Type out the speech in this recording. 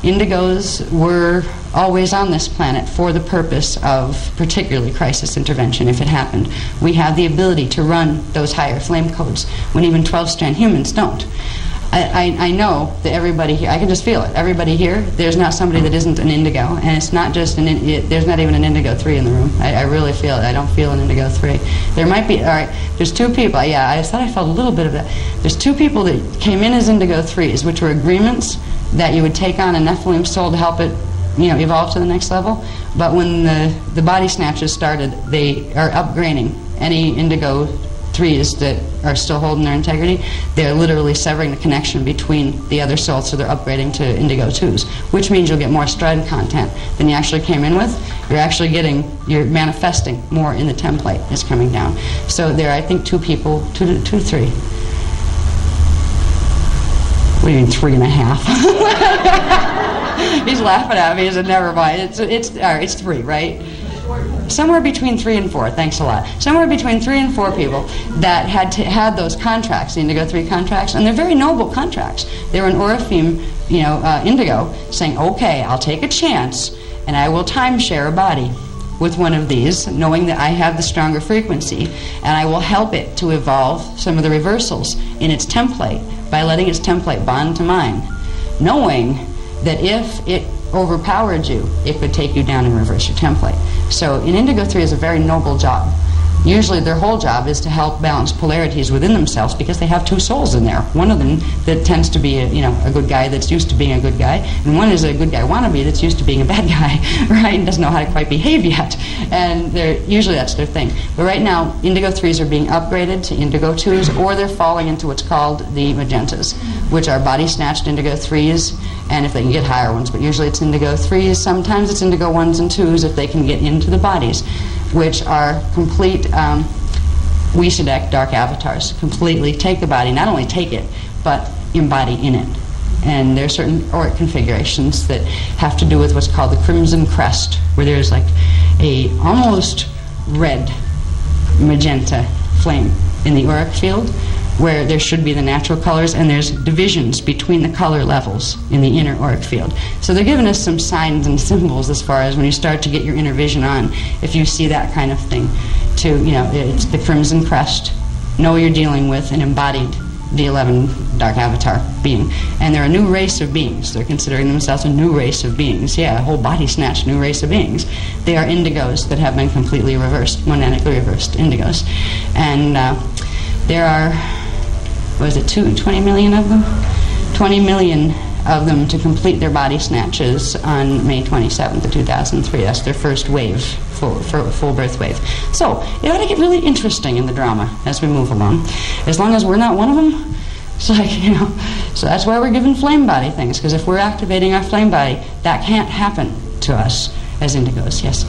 Indigos were always on this planet for the purpose of particularly crisis intervention if it happened. We have the ability to run those higher flame codes when even 12-strand humans don't. I know that everybody here, I can just feel it, everybody here, there's not somebody that isn't an indigo, and it's not just there's not even an indigo 3 in the room. I really feel it. I don't feel an indigo 3. There might be, all right, there's 2 people, yeah, I thought I felt a little bit of that. There's 2 people that came in as indigo 3s, which were agreements that you would take on a Nephilim soul to help it, you know, evolve to the next level. But when the body snatches started, they are upgrading any indigo 3s that are still holding their integrity. They're literally severing the connection between the other souls, so they're upgrading to indigo 2s, which means you'll get more stride content than you actually came in with. You're manifesting more in the template is coming down. So there are, I think, 2 people, 2 to 3. What do you mean 3.5? He's laughing at me. He said, never mind. It's 3, right? Somewhere between 3 and 4. Thanks a lot. Somewhere between 3 and 4 people that had those contracts, the Indigo 3 contracts, and they're very noble contracts. They were an Orifeme, Indigo, saying, okay, I'll take a chance, and I will timeshare a body with one of these, knowing that I have the stronger frequency, and I will help it to evolve some of the reversals in its template by letting its template bond to mine, knowing that if it overpowered you, it could take you down and reverse your template. So an Indigo 3 is a very noble job. Usually their whole job is to help balance polarities within themselves because they have 2 souls in there. One of them that tends to be a good guy that's used to being a good guy, and one is a good guy wannabe that's used to being a bad guy, right, and doesn't know how to quite behave yet. And usually that's their thing. But right now, Indigo 3s are being upgraded to Indigo 2s, or they're falling into what's called the Magentas, which are body-snatched Indigo 3s, and if they can get higher ones, but usually it's Indigo 3s, sometimes it's Indigo 1s and 2s if they can get into the bodies, which are complete Wisadek dark avatars. Completely take the body, not only take it, but embody in it. And there are certain auric configurations that have to do with what's called the crimson crest, where there's like a almost red magenta flame in the auric field, where there should be the natural colors, and there's divisions between the color levels in the inner auric field. So they're giving us some signs and symbols as far as when you start to get your inner vision on, if you see that kind of thing, it's the crimson crest, know you're dealing with an embodied D11 dark avatar being. And they're a new race of beings. They're considering themselves a new race of beings. Yeah, a whole body snatch, new race of beings. They are indigos that have been completely reversed, monetically reversed indigos. And there are, 20 million of them? 20 million of them to complete their body snatches on May 27th of 2003. That's their first wave, full birth wave. So it ought to get really interesting in the drama as we move along. As long as we're not one of them, it's like, so that's why we're giving flame body things, because if we're activating our flame body, that can't happen to us as indigos. Yes?